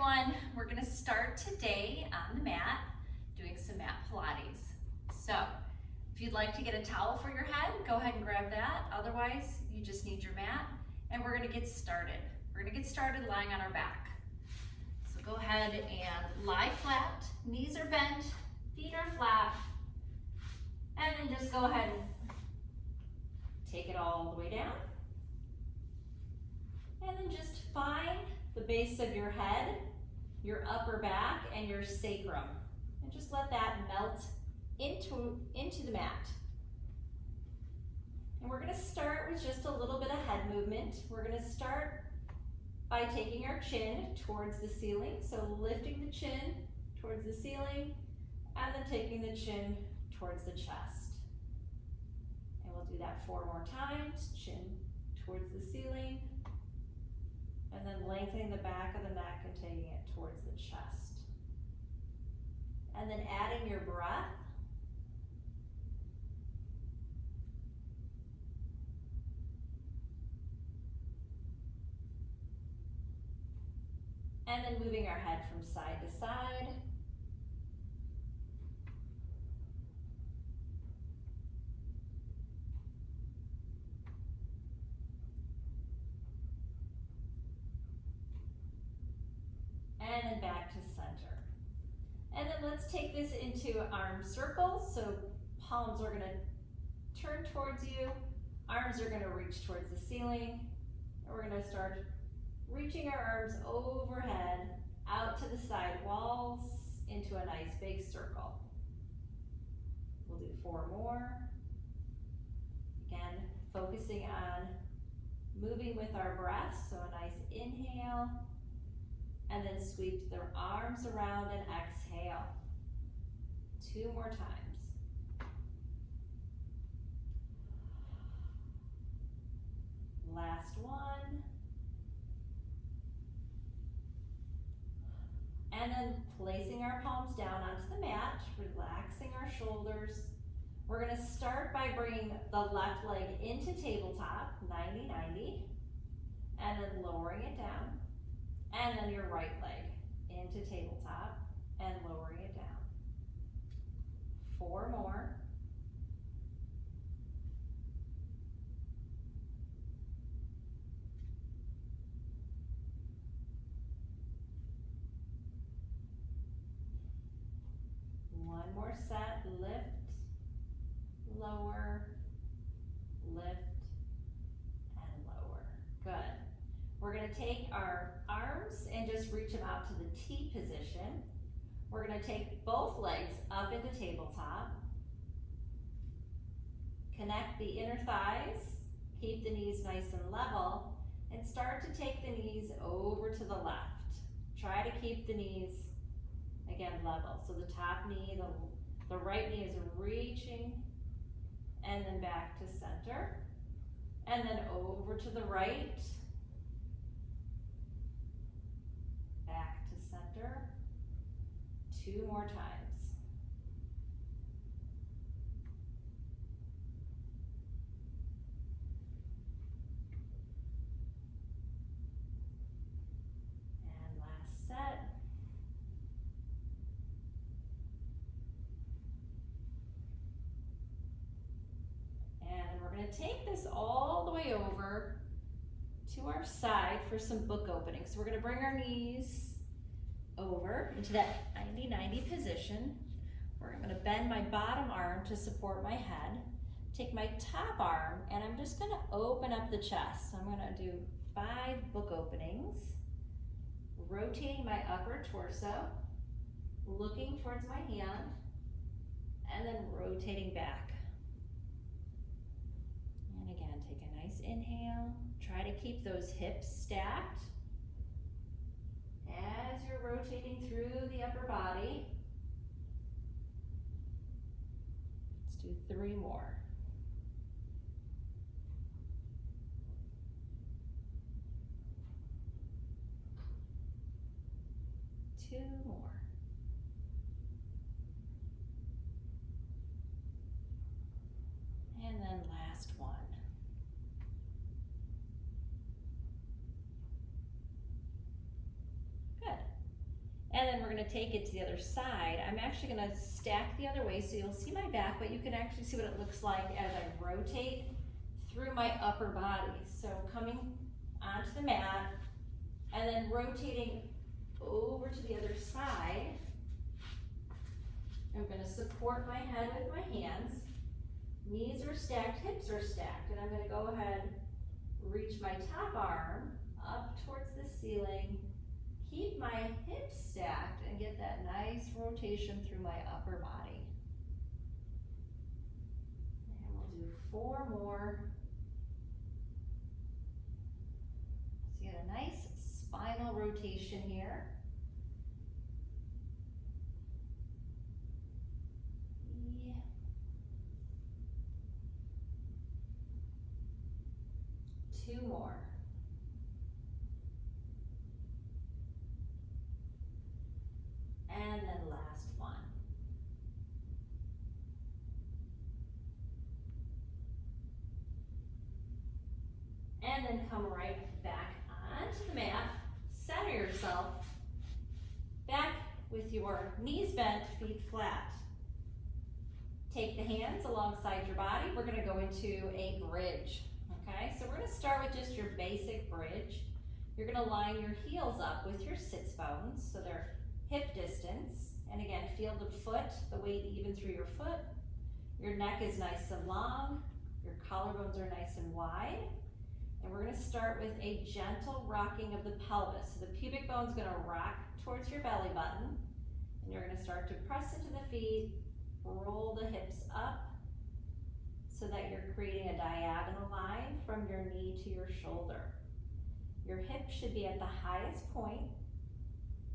everyone. We're gonna start today on the mat, doing some mat Pilates. So, if you'd like to get a towel for your head, go ahead and grab that. Otherwise, you just need your mat, and we're gonna get started. We're gonna get started lying on our back. So go ahead and lie flat, knees are bent, feet are flat, and then just go ahead and take it all the way down. And then just find the base of your head, your upper back, and your sacrum. And just let that melt into the mat. And we're gonna start with just a little bit of head movement. We're gonna start by taking our chin towards the ceiling. So lifting the chin towards the ceiling, and then taking the chin towards the chest. And we'll do that 4 more times. Chin towards the ceiling, and then lengthening the back of the neck and taking it towards the chest. And then adding your breath. And then moving our head from side to side. And then back to center. And then let's take this into arm circles. So palms are gonna turn towards you, arms are gonna reach towards the ceiling, and we're gonna start reaching our arms overhead, out to the side walls, into a nice big circle. We'll do 4 more. Again, focusing on moving with our breath, so a nice inhale, and then sweep the arms around and exhale. 2 more times. Last one. And then placing our palms down onto the mat, relaxing our shoulders. We're gonna start by bringing the left leg into tabletop, 90-90, and then lowering it down. And then your right leg into tabletop and lowering it down. 4 more. One more set, lift, lower, lift, and lower. Good. We're gonna take our arms and just reach them out to the T position. We're gonna take both legs up into tabletop. Connect the inner thighs, keep the knees nice and level, and start to take the knees over to the left. Try to keep the knees, again, level. So the top knee, the right knee is reaching, and then back to center, and then over to the right, back to center. 2 more times. And last set. And we're going to take this all the way over to our side for some book openings. So we're going to bring our knees over into that 90-90 position. I'm going to bend my bottom arm to support my head. Take my top arm and I'm just going to open up the chest. So I'm going to do 5 book openings, rotating my upper torso, looking towards my hand, and then rotating back. And again, take a nice inhale. Try to keep those hips stacked as you're rotating through the upper body. Let's do 3 more. Two more. And then last one. Good. gonna take it to the other side. I'm actually gonna stack the other way so you'll see my back, but you can actually see what it looks like as I rotate through my upper body. So coming onto the mat and then rotating over to the other side. I'm gonna support my head with my hands. Knees are stacked, hips are stacked, and I'm gonna go ahead, reach my top arm up towards the ceiling, keep my hips stacked, and get that nice rotation through my upper body. And we'll do 4 more. So you get a nice spinal rotation here. Yeah. 2 more. And then last one. And then come right back onto the mat, center yourself, back with your knees bent, feet flat. Take the hands alongside your body. We're gonna go into a bridge, okay? So we're gonna start with just your basic bridge. You're gonna line your heels up with your sits bones, so they're hip distance. And again, feel the foot, the weight even through your foot. Your neck is nice and long. Your collarbones are nice and wide. And we're gonna start with a gentle rocking of the pelvis. So the pubic bone's gonna rock towards your belly button. And you're gonna start to press into the feet, roll the hips up so that you're creating a diagonal line from your knee to your shoulder. Your hips should be at the highest point,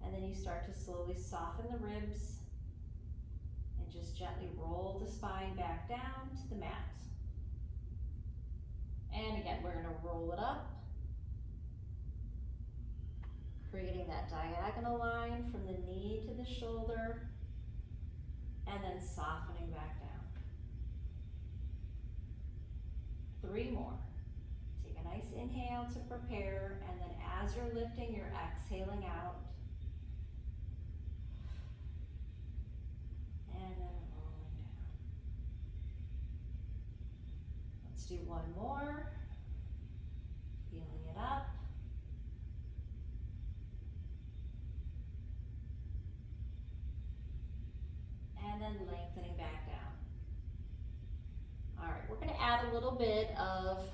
and then you start to slowly soften the ribs and just gently roll the spine back down to the mat. And again, we're gonna roll it up, creating that diagonal line from the knee to the shoulder, and then softening back down. 3 more. Take a nice inhale to prepare, and then as you're lifting, you're exhaling out. And then rolling down. Let's do 1 more. Feeling it up. And then lengthening back down. All right, we're gonna add a little bit of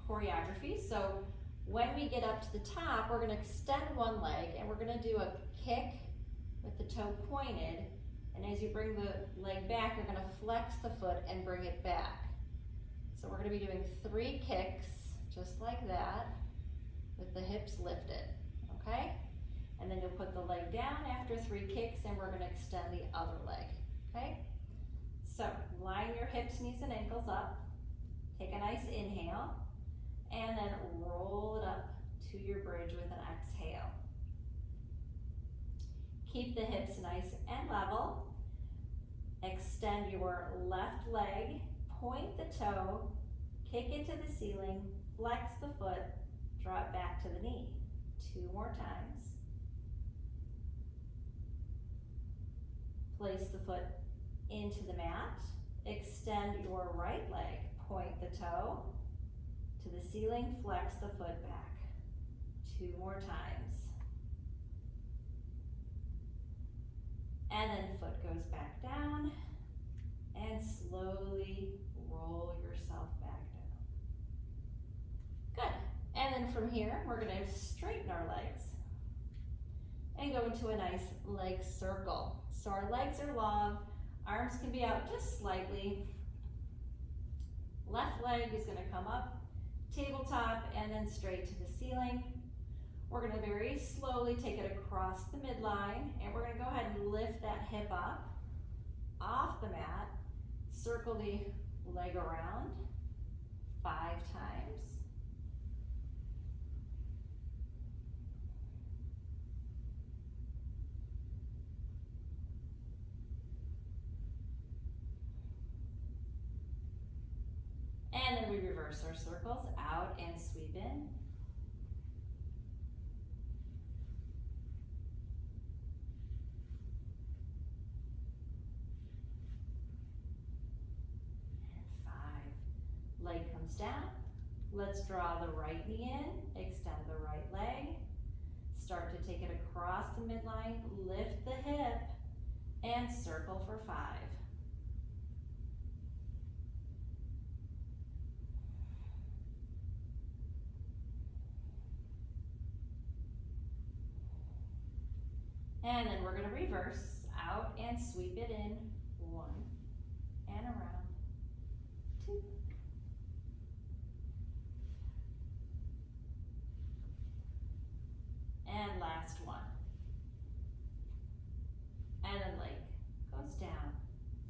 choreography. So when we get up to the top, we're gonna extend one leg and we're gonna do a kick with the toe pointed. And as you bring the leg back, you're gonna flex the foot and bring it back. So we're gonna be doing 3 kicks, just like that, with the hips lifted, okay? And then you'll put the leg down after 3 kicks and we're gonna extend the other leg, okay? So line your hips, knees, and ankles up. Take a nice inhale, and then roll it up to your bridge with an exhale. Keep the hips nice and level. Extend your left leg, point the toe, kick it to the ceiling, flex the foot, draw it back to the knee. 2 more times. Place the foot into the mat. Extend your right leg, point the toe to the ceiling, flex the foot back. 2 more times. And then foot goes back down, and slowly roll yourself back down. Good. And then from here, we're gonna straighten our legs and go into a nice leg circle. So our legs are long, arms can be out just slightly. Left leg is gonna come up, tabletop, and then straight to the ceiling. We're gonna very slowly take it across the midline, and we're gonna go ahead and lift that hip up off the mat, circle the leg around 5 times. And then we reverse our circles out and sweep in. comes down. Let's draw the right knee in, extend the right leg. Start to take it across the midline, lift the hip, and circle for 5. And then we're going to reverse out and sweep it in. 1 and around. 2. And last one. And then leg goes down.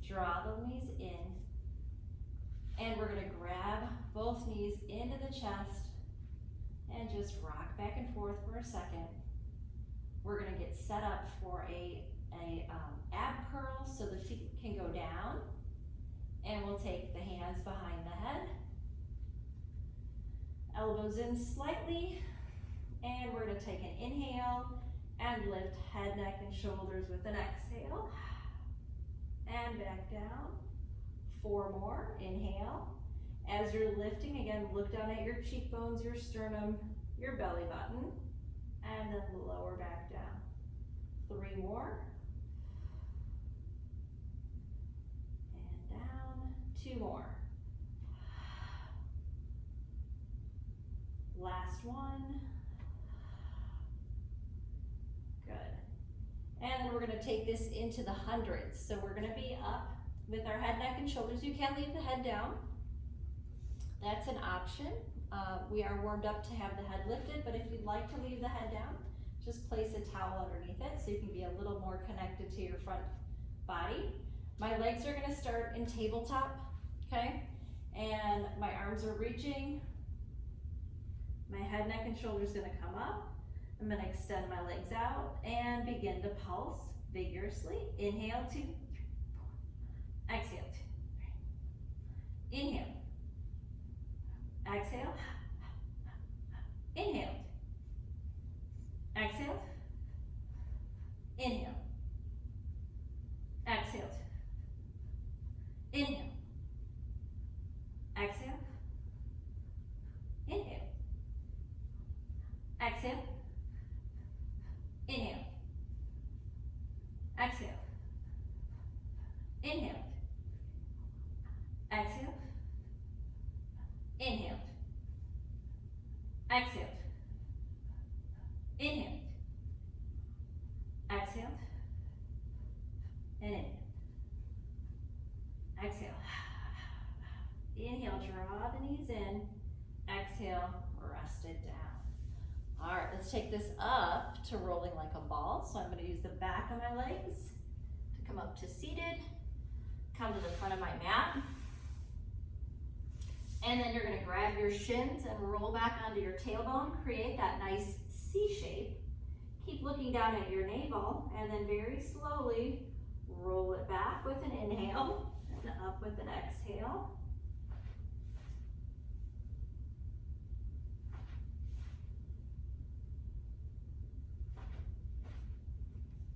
Draw the knees in. And we're going to grab both knees into the chest and just rock back and forth for a second. We're going to get set up for a ab curl so the feet can go down. And we'll take the hands behind the head. Elbows in slightly. And we're going to take an inhale and lift head, neck, and shoulders with an exhale. And back down. 4 more. Inhale. As you're lifting, again, look down at your cheekbones, your sternum, your belly button. And then lower back down. 3 more. And down. 2 more. Last one. Good. And then we're going to take this into the hundreds. So we're going to be up with our head, neck, and shoulders. You can leave the head down. That's an option. We are warmed up to have the head lifted, but if you'd like to leave the head down, just place a towel underneath it so you can be a little more connected to your front body. My legs are going to start in tabletop, okay? And my arms are reaching. My head, neck, and shoulders going to come up. I'm going to extend my legs out and begin to pulse vigorously. Inhale, 2, 3, 4. Exhale, 2, 3. Inhale. Exhale. Inhale. Exhale. Inhale. Exhale. Inhale. Exhale. Inhale. Exhale. Inhale. Exhale. Inhale. Exhale. Inhale. Exhale. Inhale. Exhale. And inhale. Exhale. Inhale, draw the knees in. Exhale, rest it down. All right, let's take this up to rolling like a ball. So I'm going to use the back of my legs to come up to seated. Come to the front of my mat. And then you're going to grab your shins and roll back onto your tailbone. Create that nice C shape. Keep looking down at your navel and then very slowly roll it back with an inhale and up with an exhale.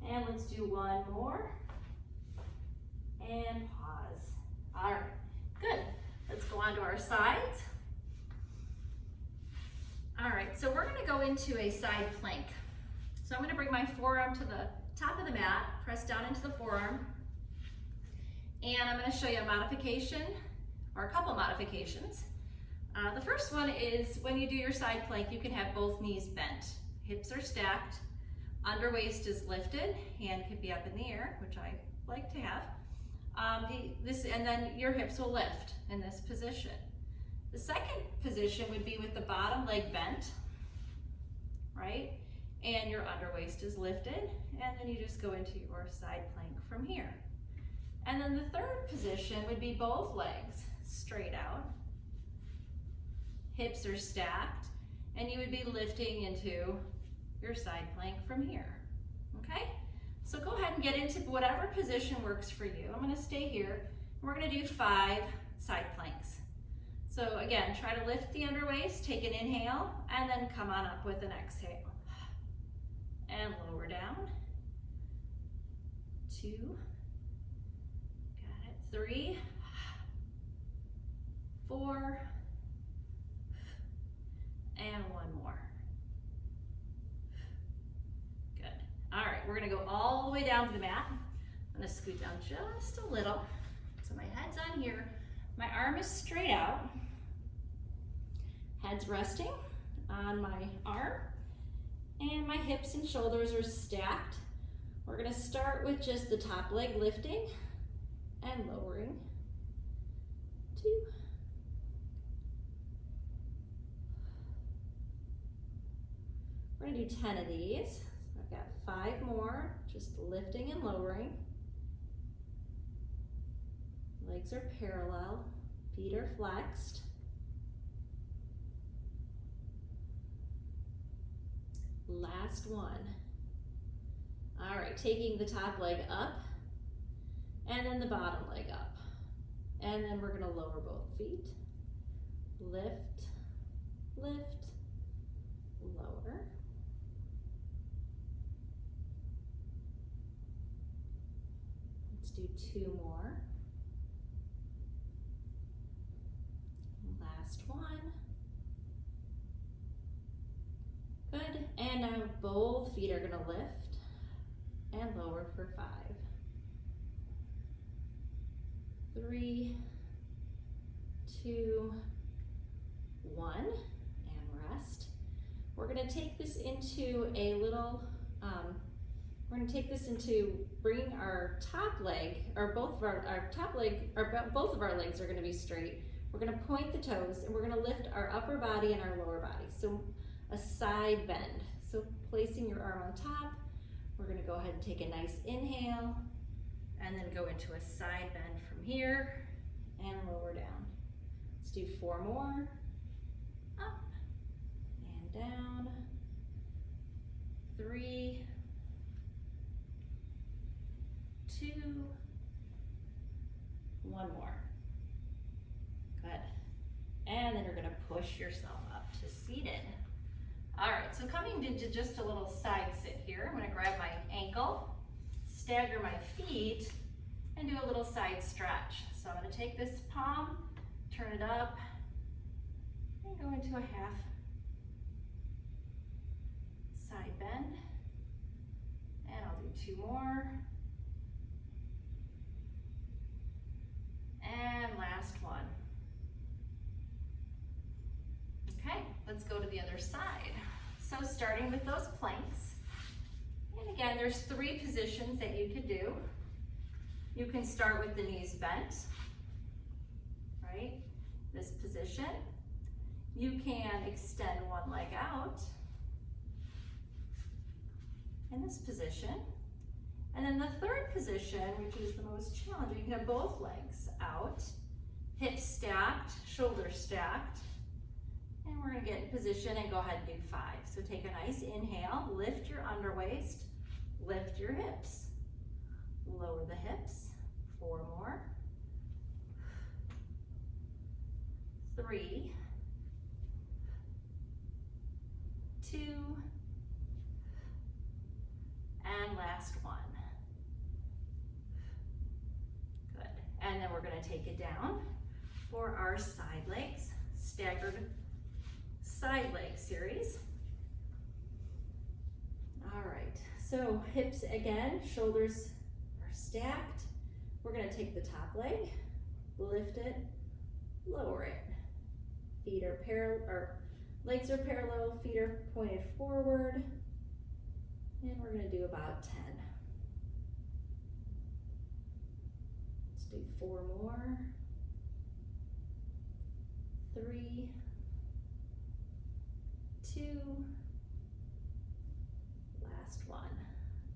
And let's do one more. And pause. All right, good. Let's go on to our sides. All right, so we're going to go into a side plank. So I'm going to bring my forearm to the top of the mat, press down into the forearm, and I'm going to show you a modification, or a couple modifications. The first one is when you do your side plank, you can have both knees bent. Hips are stacked, under waist is lifted, hand could be up in the air, which I like to have. And then your hips will lift in this position. The second position would be with the bottom leg bent, right? And your under waist is lifted, and then you just go into your side plank from here. And then the third position would be both legs straight out. Hips are stacked, and you would be lifting into your side plank from here, okay? So go ahead and get into whatever position works for you. I'm gonna stay here, and we're gonna do 5 side planks. So again, try to lift the under waist, take an inhale, and then come on up with an exhale. And lower down. 2, got it, 3, 4, way down to the mat. I'm gonna scoot down just a little. So my head's on here. My arm is straight out. Head's resting on my arm. And my hips and shoulders are stacked. We're gonna start with just the top leg lifting and lowering. 2. We're gonna do 10 of these. So I've got 5 more, just lifting and lowering. Legs are parallel, feet are flexed. Last one. All right, taking the top leg up and then the bottom leg up. And then we're gonna lower both feet. Lift, lift, lower. Let's do 2 more. Last one. Good, and now both feet are gonna lift and lower for 5. 3, 2, 1, and rest. We're gonna take this into a little, bringing our top leg, or both of our top leg, or both of our legs are gonna be straight. We're gonna point the toes and we're gonna lift our upper body and our lower body. So a side bend. So placing your arm on top, we're gonna go ahead and take a nice inhale and then go into a side bend from here and lower down. Let's do 4 more. Up and down. 3, 2, 1 more. Good. And then you're gonna push yourself up to seated. All right, so coming into just a little side sit here, I'm gonna grab my ankle, stagger my feet, and do a little side stretch. So I'm gonna take this palm, turn it up, and go into a half side bend. And I'll do 2 more. And last one. Okay, let's go to the other side. So starting with those planks, and again, there's 3 positions that you could do. You can start with the knees bent, right? This position. You can extend one leg out in this position. And then the third position, which is the most challenging, you can have both legs out, hips stacked, shoulders stacked. And we're gonna get in position and go ahead and do 5. So take a nice inhale, lift your underwaist, lift your hips, lower the hips, 4 more, 3, 2, and last one. Good, and then we're gonna take it down for our side legs, staggered side leg series. All right, so hips again, shoulders are stacked. We're gonna take the top leg, lift it, lower it. Feet are parallel, or legs are parallel, feet are pointed forward. And we're gonna do about 10. Let's do 4 more. 3, 2, last one.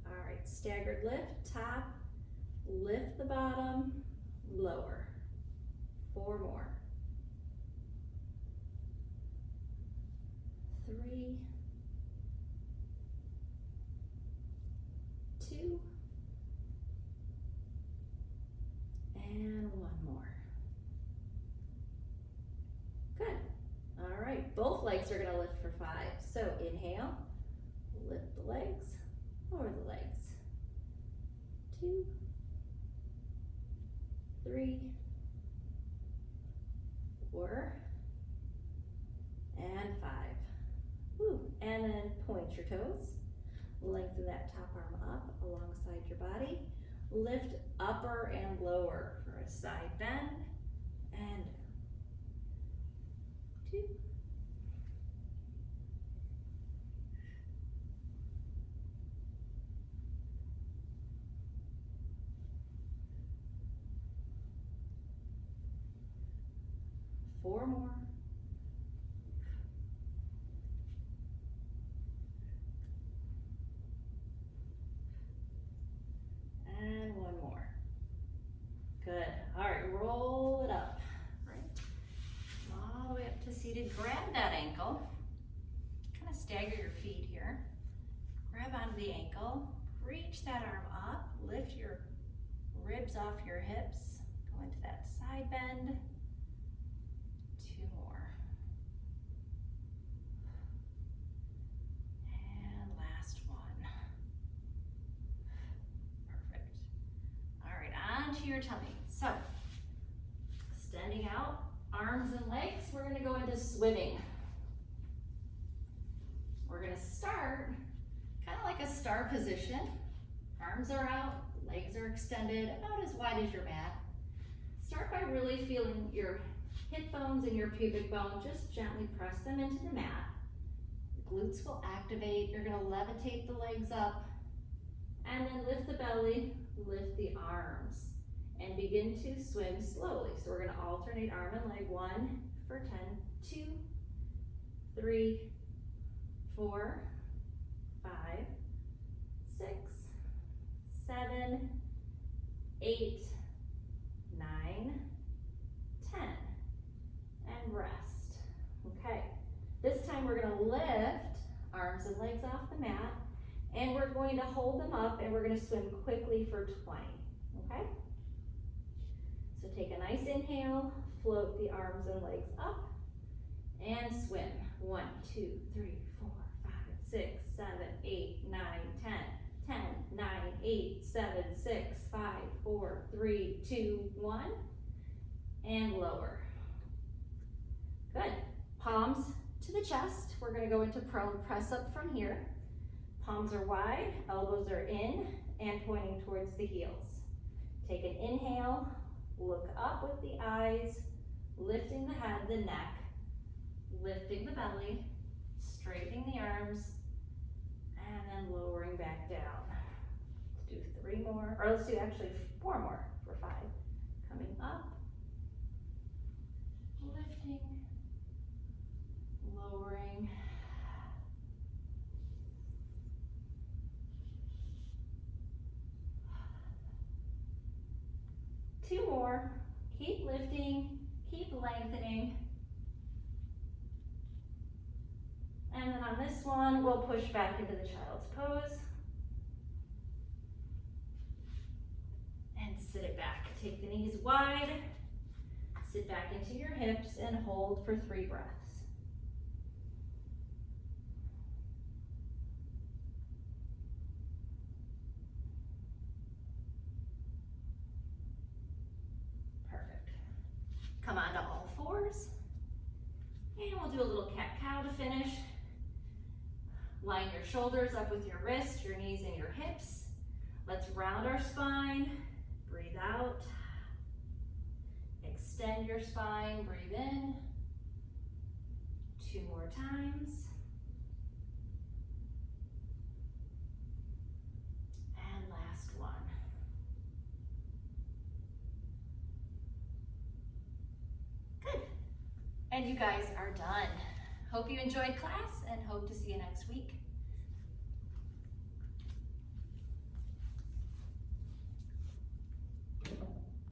All right, staggered lift, top, lift the bottom, lower. 4 more. 3, 2, and 1 more. Good. All right, both legs are gonna lift for 5. So inhale, lift the legs, lower the legs. 2, 3, 4, and 5. Woo. And then point your toes, Lengthen that top arm up alongside your body. Lift upper and lower for a side bend. And 2. Four more. And one more. Good. All right, roll it up. Right. All the way up to seated. Grab that ankle. Kind of stagger your feet here. Grab onto the ankle. Reach that arm up. Lift your ribs off your hips. Go into that side bend. 2 more. And last one. Perfect. All right, onto your tummy. So, extending out, arms and legs, we're gonna go into swimming. We're gonna start kind of like a star position. Arms are out, legs are extended, about as wide as your mat. Start by really feeling your hip bones and your pubic bone. Just gently press them into the mat. The glutes will activate. You're gonna levitate the legs up and then lift the belly, lift the arms, and begin to swim slowly. So we're gonna alternate arm and leg. 1 for 10, 2, 3, 4, 5, 6, 7, 8, 9, 10, and rest. Okay, this time we're gonna lift arms and legs off the mat, and we're going to hold them up, and we're gonna swim quickly for 20, okay? So take a nice inhale, float the arms and legs up, and swim. 1, 2, 3, 4, 5, 6, 7, 8, 9, 10. 10, 9, 8, 7, 6, 5, 4, 3, 2, 1, and lower. Good. Palms to the chest. We're going to go into prone press up from here. Palms are wide, elbows are in and pointing towards the heels. Take an inhale, look up with the eyes, lifting the head, the neck, lifting the belly, straightening the arms, and then lowering back down. Let's do 3 more, or let's do actually 4 more for 5. Coming up, lifting, lowering, two more. Keep lifting, keep lengthening. And then on this one, we'll push back into the child's pose. And sit it back. Take the knees wide. Sit back into your hips and hold for 3 breaths. Perfect. Come on to all fours. And we'll do a little cat-cow to finish. Line your shoulders up with your wrists, your knees, and your hips. Let's round our spine. Breathe out. Extend your spine. Breathe in. 2 more times. And last one. Good. And you guys are done. Hope you enjoyed class and hope to see you next week.